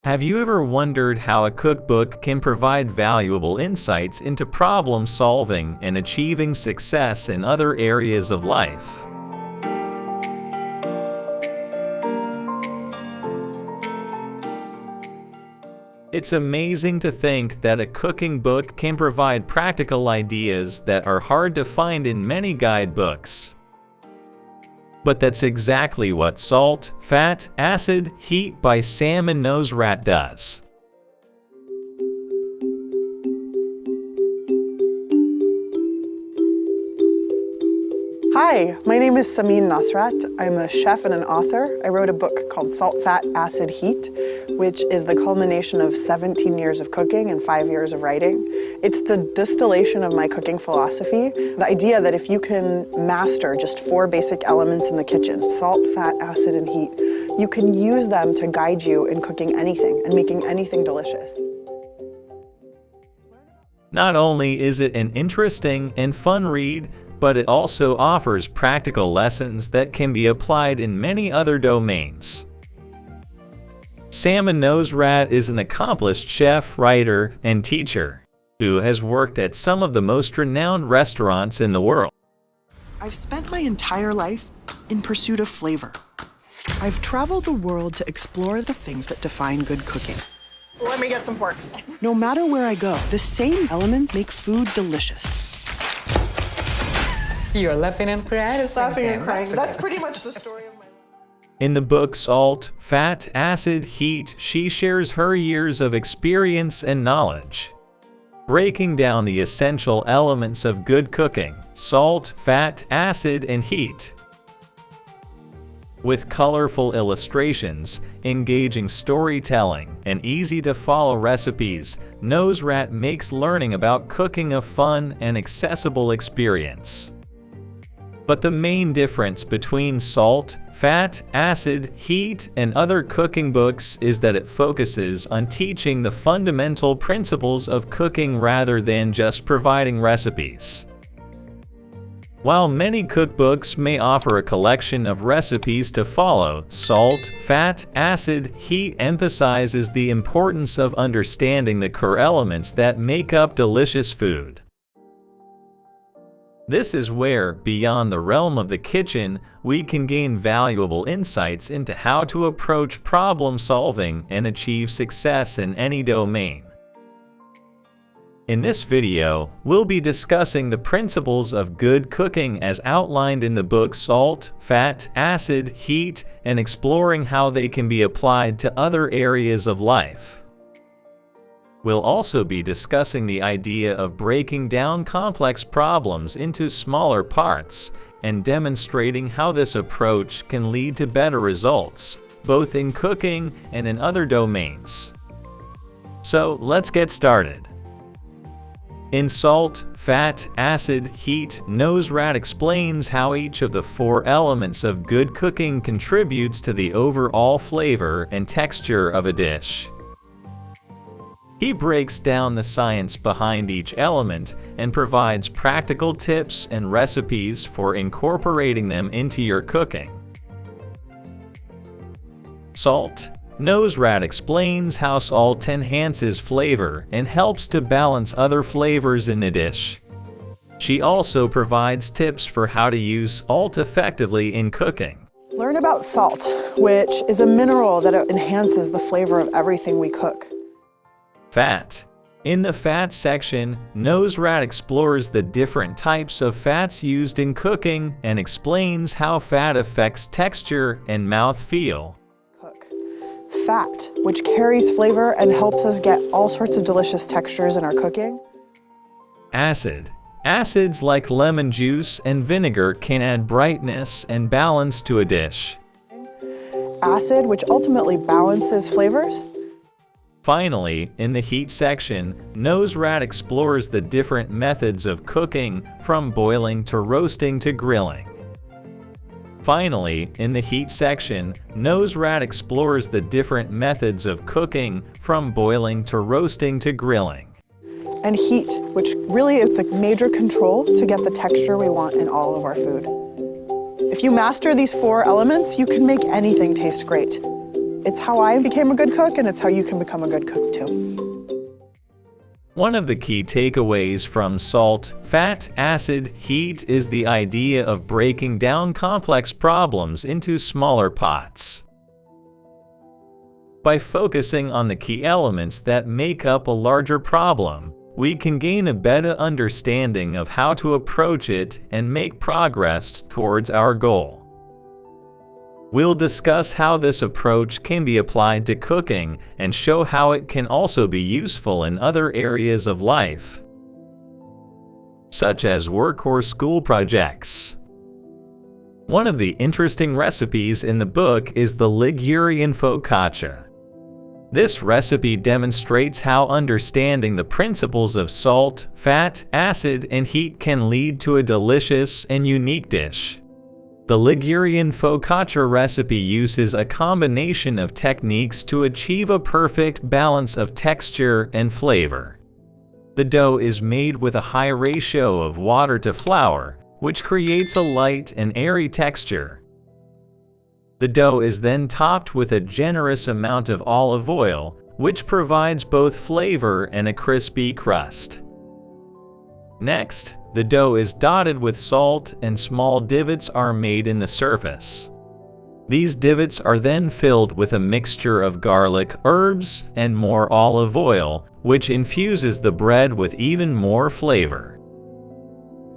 Have you ever wondered how a cookbook can provide valuable insights into problem solving and achieving success in other areas of life? It's amazing to think that a cooking book can provide practical ideas that are hard to find in many guidebooks. But that's exactly what Salt, Fat, Acid, Heat by Samin Nosrat does. Hi, my name is Samin Nosrat. I'm a chef and an author. I wrote a book called Salt, Fat, Acid, Heat, which is the culmination of 17 years of cooking and 5 years of writing. It's the distillation of my cooking philosophy, the idea that if you can master just 4 basic elements in the kitchen, salt, fat, acid, and heat, you can use them to guide you in cooking anything and making anything delicious. Not only is it an interesting and fun read, but it also offers practical lessons that can be applied in many other domains. Samin Nosrat is an accomplished chef, writer, and teacher who has worked at some of the most renowned restaurants in the world. I've spent my entire life in pursuit of flavor. I've traveled the world to explore the things that define good cooking. Let me get some forks. No matter where I go, the same elements make food delicious. You're laughing and crying. Laughing and crying. That's pretty much the story of my life. In the book Salt, Fat, Acid, Heat, she shares her years of experience and knowledge, breaking down the essential elements of good cooking: salt, fat, acid, and heat. With colorful illustrations, engaging storytelling, and easy-to-follow recipes, Nosrat makes learning about cooking a fun and accessible experience. But the main difference between Salt, Fat, Acid, Heat, and other cooking books is that it focuses on teaching the fundamental principles of cooking rather than just providing recipes. While many cookbooks may offer a collection of recipes to follow, Salt, Fat, Acid, Heat emphasizes the importance of understanding the core elements that make up delicious food. This is where, beyond the realm of the kitchen, we can gain valuable insights into how to approach problem solving and achieve success in any domain. In this video, we'll be discussing the principles of good cooking as outlined in the book Salt, Fat, Acid, Heat, and exploring how they can be applied to other areas of life. We'll also be discussing the idea of breaking down complex problems into smaller parts and demonstrating how this approach can lead to better results, both in cooking and in other domains. So let's get started. In Salt, Fat, Acid, Heat, Nosrat explains how each of the 4 elements of good cooking contributes to the overall flavor and texture of a dish. He breaks down the science behind each element and provides practical tips and recipes for incorporating them into your cooking. Salt. Nosrat explains how salt enhances flavor and helps to balance other flavors in a dish. She also provides tips for how to use salt effectively in cooking. Learn about salt, which is a mineral that enhances the flavor of everything we cook. Fat. In the fat section, Nosrat explores the different types of fats used in cooking and explains how fat affects texture and mouthfeel. Fat, which carries flavor and helps us get all sorts of delicious textures in our cooking. Acid. Acids like lemon juice and vinegar can add brightness and balance to a dish. Acid, which ultimately balances flavors. Finally, in the heat section, Nosrat explores the different methods of cooking, from boiling to roasting to grilling. Finally, in the heat section, Nosrat explores the different methods of cooking, from boiling to roasting to grilling. And heat, which really is the major control to get the texture we want in all of our food. If you master these 4 elements, you can make anything taste great. It's how I became a good cook, and it's how you can become a good cook too. One of the key takeaways from salt, fat, acid, heat is the idea of breaking down complex problems into smaller pots. By focusing on the key elements that make up a larger problem, we can gain a better understanding of how to approach it and make progress towards our goal. We'll discuss how this approach can be applied to cooking and show how it can also be useful in other areas of life, such as work or school projects. One of the interesting recipes in the book is the Ligurian focaccia. This recipe demonstrates how understanding the principles of salt, fat, acid, and heat can lead to a delicious and unique dish. The Ligurian focaccia recipe uses a combination of techniques to achieve a perfect balance of texture and flavor. The dough is made with a high ratio of water to flour, which creates a light and airy texture. The dough is then topped with a generous amount of olive oil, which provides both flavor and a crispy crust. Next, the dough is dotted with salt and small divots are made in the surface. These divots are then filled with a mixture of garlic, herbs, and more olive oil, which infuses the bread with even more flavor.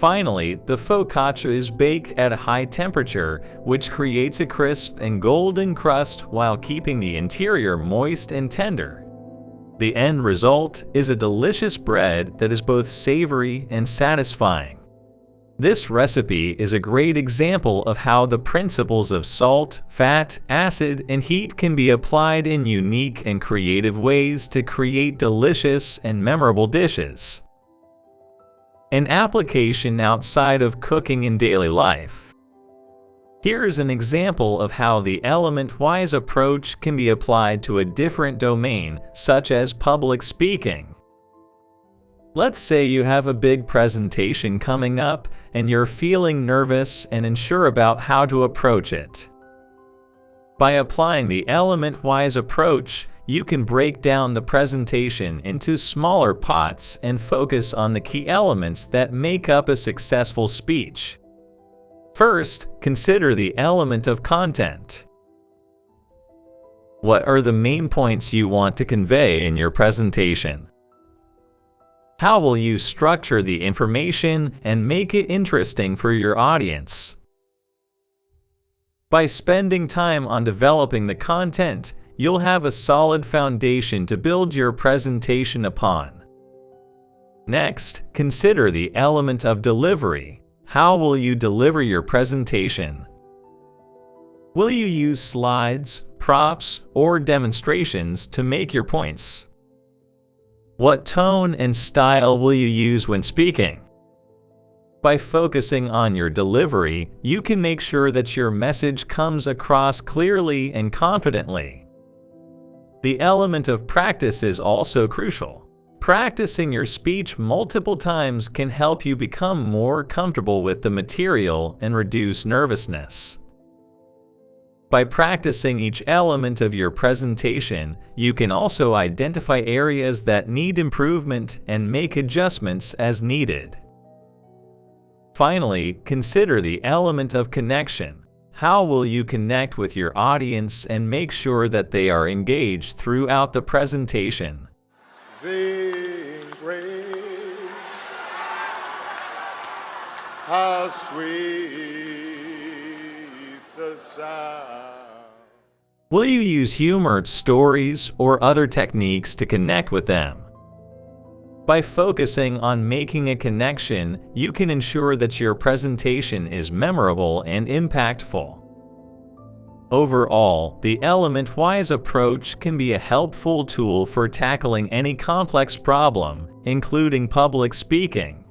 Finally, the focaccia is baked at a high temperature, which creates a crisp and golden crust while keeping the interior moist and tender. The end result is a delicious bread that is both savory and satisfying. This recipe is a great example of how the principles of salt, fat, acid, and heat can be applied in unique and creative ways to create delicious and memorable dishes. An application outside of cooking in daily life. Here's an example of how the element-wise approach can be applied to a different domain, such as public speaking. Let's say you have a big presentation coming up and you're feeling nervous and unsure about how to approach it. By applying the element-wise approach, you can break down the presentation into smaller pots and focus on the key elements that make up a successful speech. First, consider the element of content. What are the main points you want to convey in your presentation? How will you structure the information and make it interesting for your audience? By spending time on developing the content, you'll have a solid foundation to build your presentation upon. Next, consider the element of delivery. How will you deliver your presentation? Will you use slides, props, or demonstrations to make your points? What tone and style will you use when speaking? By focusing on your delivery, you can make sure that your message comes across clearly and confidently. The element of practice is also crucial. Practicing your speech multiple times can help you become more comfortable with the material and reduce nervousness. By practicing each element of your presentation, you can also identify areas that need improvement and make adjustments as needed. Finally, consider the element of connection. How will you connect with your audience and make sure that they are engaged throughout the presentation? Sing praise, how sweet the sound. Will you use humor, stories, or other techniques to connect with them? By focusing on making a connection, you can ensure that your presentation is memorable and impactful. Overall, the element-wise approach can be a helpful tool for tackling any complex problem, including public speaking.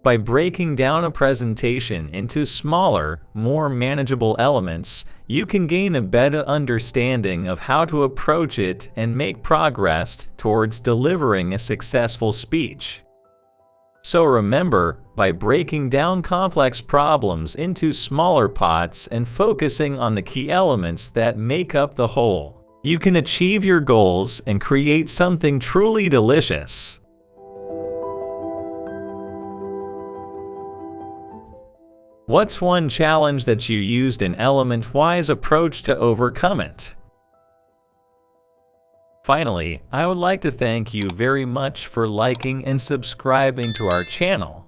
By breaking down a presentation into smaller, more manageable elements, you can gain a better understanding of how to approach it and make progress towards delivering a successful speech. So remember, By breaking down complex problems into smaller pots and focusing on the key elements that make up the whole, you can achieve your goals and create something truly delicious. What's one challenge that you used an element-wise approach to overcome it? Finally, I would like to thank you very much for liking and subscribing to our channel.